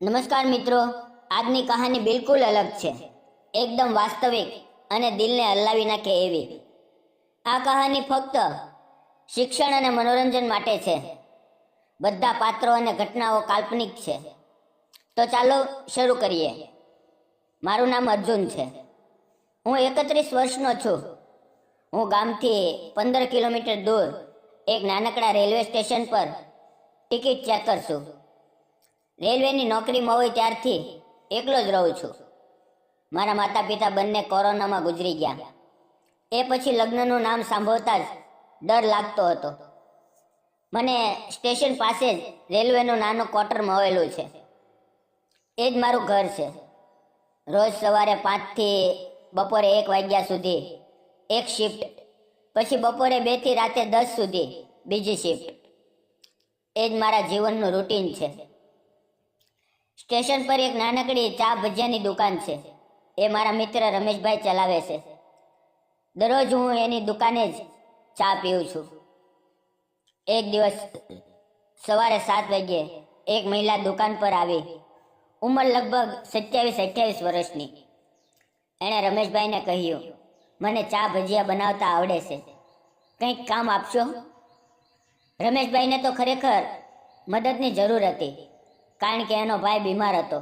નમસ્કાર મિત્રો, આજની કહાની બિલકુલ અલગ છે. એકદમ વાસ્તવિક અને દિલને હલાવી નાખે એવી. આ કહાની ફક્ત શિક્ષણ અને મનોરંજન માટે છે. બધા પાત્રો અને ઘટનાઓ કાલ્પનિક છે. તો ચાલો શરૂ કરીએ. મારું નામ અર્જુન છે. હું 31 વર્ષનો છું. હું ગામથી 15 કિલોમીટર દૂર એક નાનકડા રેલવે સ્ટેશન પર ટિકિટ ચેકર છું. રેલવેની નોકરીમાં હોય ત્યારથી એકલો જ રહું છું. મારા માતા પિતા બંને કોરોનામાં ગુજરી ગયા. એ પછી લગ્નનું નામ સાંભળતા જ ડર લાગતો હતો. મને સ્ટેશન પાસે જ રેલવેનું નાનું ક્વાર્ટર મળેલું છે. એ જ મારું ઘર છે. રોજ સવારે 5 થી બપોરે 1 વાગ્યા સુધી એક શિફ્ટ, પછી બપોરે 2 થી રાતે 10 સુધી બીજી શિફ્ટ. એ જ મારા જીવનનું રૂટીન છે. સ્ટેશન પર એક નાનકડી ચા ભજીયાની દુકાન છે. એ મારા મિત્ર રમેશભાઈ ચલાવે છે. દરરોજ હું એની દુકાને જ ચા પીઉં છું. એક દિવસ સવારે 7 વાગ્યે એક મહિલા દુકાન પર આવી. ઉંમર લગભગ 27-28 વર્ષની. એણે રમેશભાઈને કહ્યું, મને ચા ભજીયા બનાવતા આવડે છે, કંઈક કામ આપશો? રમેશભાઈને તો ખરેખર મદદની જરૂર હતી, કારણ કે એનો ભાઈ બીમાર હતો.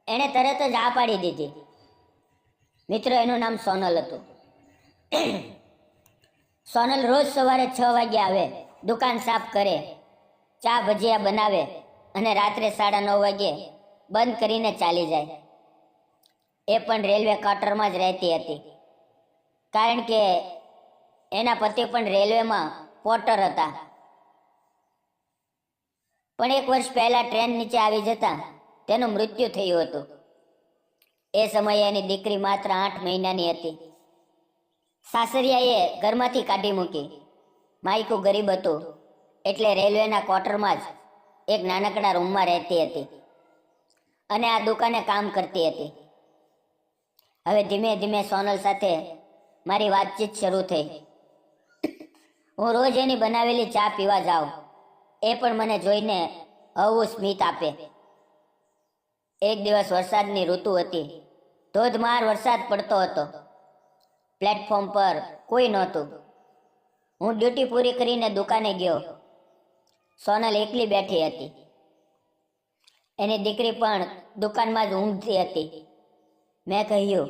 એણે તરત જ આ પાડી દીધી. મિત્રો, એનું નામ સોનલ હતું. સોનલ રોજ સવારે 6 વાગે આવે, દુકાન સાફ કરે, ચા ભજીયા બનાવે અને રાત્રે 9:30 વાગે બંધ કરીને ચાલી જાય. એ પણ રેલવે ક્વાર્ટરમાં જ રહેતી હતી, કારણ કે એના પતિ પણ રેલવેમાં પોર્ટર હતા. પણ 1 વર્ષ પહેલા ટ્રેન નીચે આવી જતા તેનું મૃત્યુ થયું હતું. એ સમયે એની દીકરી માત્ર 8 મહિનાની હતી. સાસરિયાએ ઘરમાંથી કાઢી મૂકી. માયકું ગરીબ હતું, એટલે રેલવેના ક્વાર્ટરમાં જ એક નાનકડા રૂમમાં રહેતી હતી અને આ દુકાને કામ કરતી હતી. હવે ધીમે ધીમે સોનલ સાથે મારી વાતચીત શરૂ થઈ. હું રોજ એની બનાવેલી ચા પીવા જાઉં. એ પણ મને જોઈને હળવું સ્મિત આપે. એક દિવસ વરસાદની ઋતુ હતી. ધોધમાર વરસાદ પડતો હતો. પ્લેટફોર્મ પર કોઈ નહોતું. હું ડ્યુટી પૂરી કરીને દુકાને ગયો. સોનલ એકલી બેઠી હતી. એની દીકરી પણ દુકાનમાં જ ઊંઘતી હતી. મેં કહ્યું,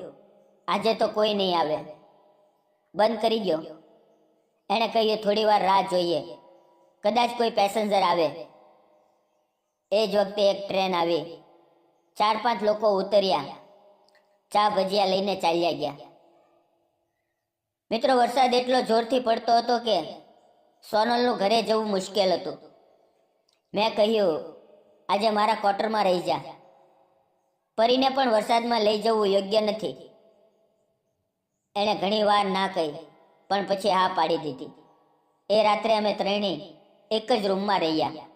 આજે તો કોઈ નહીં આવે. બંધ કરી ગયો. એણે કહ્યું, થોડી વાર રાહ જોઈએ, કદાચ કોઈ પેસેન્જર આવે. એ જ વખતે એક ટ્રેન આવી. 4-5 લોકો ઉતર્યા, ચા ભજીયા લઈને ચાલ્યા ગયા. મિત્રો, વરસાદ એટલો જોરથી પડતો હતો કે સોનલનું ઘરે જવું મુશ્કેલ હતું. મેં કહ્યું, આજે મારા ક્વાર્ટરમાં રહી જા. પરીને પણ વરસાદમાં લઈ જવું યોગ્ય નથી. એણે ઘણી વાર ના કહી, પણ પછી હા પાડી દીધી. એ રાત્રે અમે ત્રણેય એક જ રૂમમાં રહ્યા.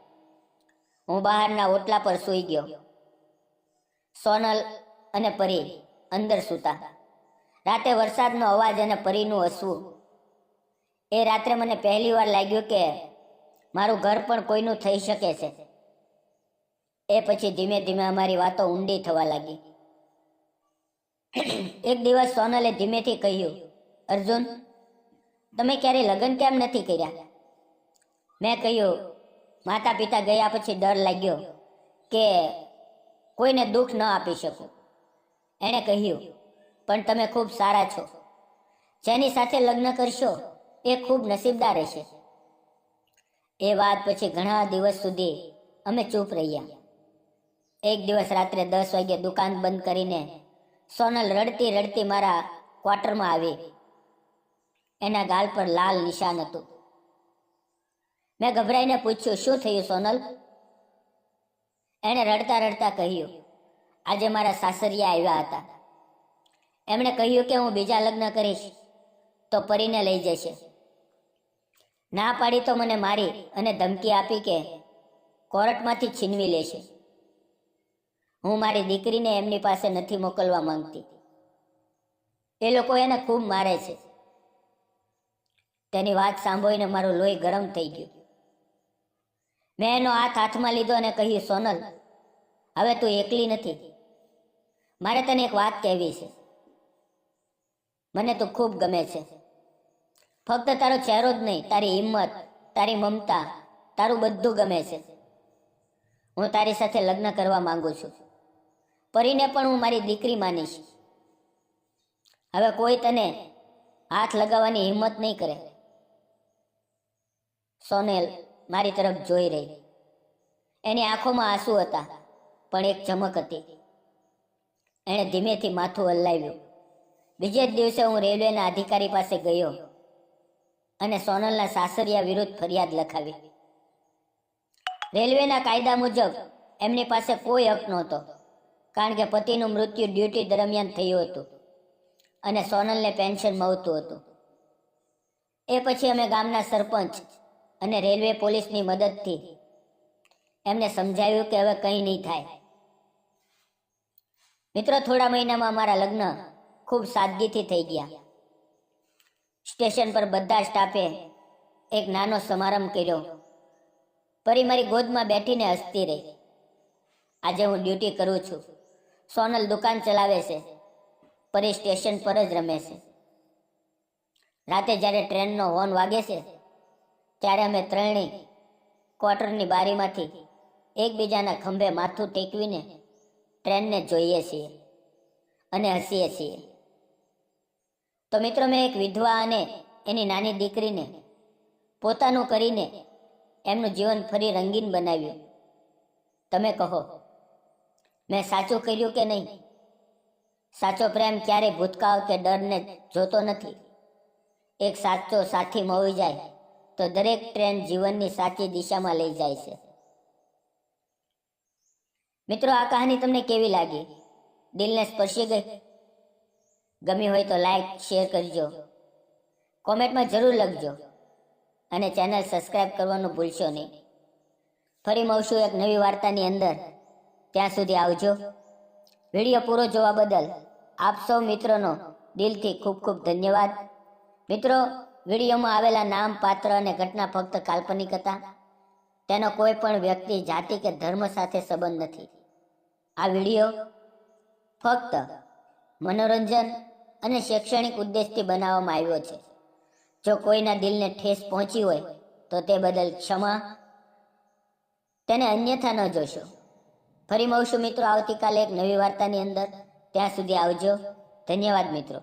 હું બહારના ઓટલા પર સૂઈ ગયો. સોનલ અને પરી અંદર સૂતા. રાતે વરસાદનો અવાજ અને પરીનું હસવું. એ રાત્રે મને પહેલી વાર લાગ્યું કે મારું ઘર પણ કોઈનું થઈ શકે છે. એ પછી ધીમે ધીમે અમારી વાતો ઊંડી થવા લાગી. એક દિવસ સોનલે ધીમેથી કહ્યું, અર્જુન, તમે ક્યારેય લગ્ન કેમ નથી કર્યા? મેં કહ્યું, માતા પિતા ગયા પછી ડર લાગ્યો કે કોઈને દુઃખ ન આપી શકું. એણે કહ્યું, પણ તમે ખૂબ સારા છો. જેની સાથે લગ્ન કરશો એ ખૂબ નસીબદાર હશે. એ વાત પછી ઘણા દિવસ સુધી અમે ચૂપ રહ્યા. એક દિવસ રાત્રે 10 વાગે દુકાન બંધ કરીને સોનલ રડતી રડતી મારા ક્વાર્ટરમાં આવી. એના ગાલ પર લાલ નિશાન હતું. મેં ગભરાઈને પૂછ્યું, શું થયું સોનલ? એણે રડતા રડતા કહ્યું, આજે મારા સાસરિયા આવ્યા હતા. એમણે કહ્યું કે હું બીજા લગ્ન કરીશ તો પરીને લઈ જશે. ના પાડી તો મને મારી અને ધમકી આપી કે કોર્ટમાંથી છીનવી લેશે. હું મારી દીકરીને એમની પાસે નથી મોકલવા માંગતી. એ લોકો એને ખૂબ મારે છે. તેની વાત સાંભળીને મારું લોહી ગરમ થઈ ગયું. મેં એનો હાથ હાથમાં લીધો અને કહ્યું, સોનલ, હવે તું એકલી નથી. મારે તને એક વાત કહેવી છે. મને તું ખૂબ ગમે છે. ફક્ત તારો ચહેરો જ નહીં, તારી હિંમત, તારી મમતા, તારું બધું ગમે છે. હું તારી સાથે લગ્ન કરવા માંગુ છું. પરીને પણ હું મારી દીકરી માનીશ. હવે કોઈ તને હાથ લગાવવાની હિંમત નહીં કરે. સોનેલ મારી તરફ જોઈ રહી. એની આંખોમાં આંસુ હતા, પણ એક ચમક હતી. એણે ધીમેથી માથું હલાવ્યું. બીજે જ દિવસે હું રેલવેના અધિકારી પાસે ગયો અને સોનલના સાસરિયા વિરુદ્ધ ફરિયાદ લખાવી. રેલવેના કાયદા મુજબ એમની પાસે કોઈ હક નહોતો, કારણ કે પતિનું મૃત્યુ ડ્યુટી દરમિયાન થયું હતું અને સોનલને પેન્શન મળતું હતું. એ પછી અમે ગામના સરપંચ અને રેલવે પોલીસની મદદથી એમને સમજાવ્યું કે હવે કંઈ નહીં થાય. મિત્રો, થોડા મહિનામાં અમારા લગ્ન ખૂબ સાદગીથી થઈ ગયા. સ્ટેશન પર બધા સ્ટાફે એક નાનો સમારંભ કર્યો. પરી મારી ગોદમાં બેઠીને હસતી રહી. આજે હું ડ્યુટી કરું છું. સોનલ દુકાન ચલાવે છે. પરી સ્ટેશન પર જ રમે છે. રાતે જ્યારે ટ્રેનનો હોર્ન વાગે છે ત્યારે અમે ત્રણેય ક્વાર્ટરની બારીમાંથી એકબીજાના ખંભે માથું ટેકવીને ટ્રેનને જોઈએ છીએ અને હસીએ છીએ. તો મિત્રો, મેં એક વિધવા અને એની નાની દીકરીને પોતાનું કરીને એમનું જીવન ફરી રંગીન બનાવ્યું. તમે કહો, મેં સાચું કર્યું કે નહીં? સાચો પ્રેમ ક્યારેય ભૂતકાળ કે ડરને જોતો નથી. એક સાચો સાથી મળી જાય તો દરેક ટ્રેન જીવનની સાચી દિશામાં લઈ જાય છે. મિત્રો, આ કહાની તમને કેવી લાગી? દિલને સ્પર્શી ગઈ? ગમી હોય તો લાઈક, શેર કરજો, કોમેન્ટમાં જરૂર લખજો અને ચેનલ સબસ્ક્રાઈબ કરવાનું ભૂલશો નહીં. ફરી મળશું એક નવી વાર્તાની અંદર. ત્યાં સુધી આવજો. વિડીયો પૂરો જોવા બદલ આપ સૌ મિત્રોનો દિલથી ખૂબ ખૂબ ધન્યવાદ. મિત્રો, વિડીયોમાં આવેલા નામ, પાત્ર અને ઘટના ફક્ત કાલ્પનિક હતા. તેનો કોઈ પણ વ્યક્તિ, જાતિ કે ધર્મ સાથે સંબંધ નથી. આ વિડીયો ફક્ત મનોરંજન અને શૈક્ષણિક ઉદ્દેશથી બનાવવામાં આવ્યો છે. જો કોઈના દિલને ઠેસ પહોંચી હોય તો તે બદલ ક્ષમા. તેને અન્યથા ન જોશો. ફરી મળશું મિત્રો આવતીકાલે એક નવી વાર્તાની અંદર. ત્યાં સુધી આવજો. ધન્યવાદ મિત્રો.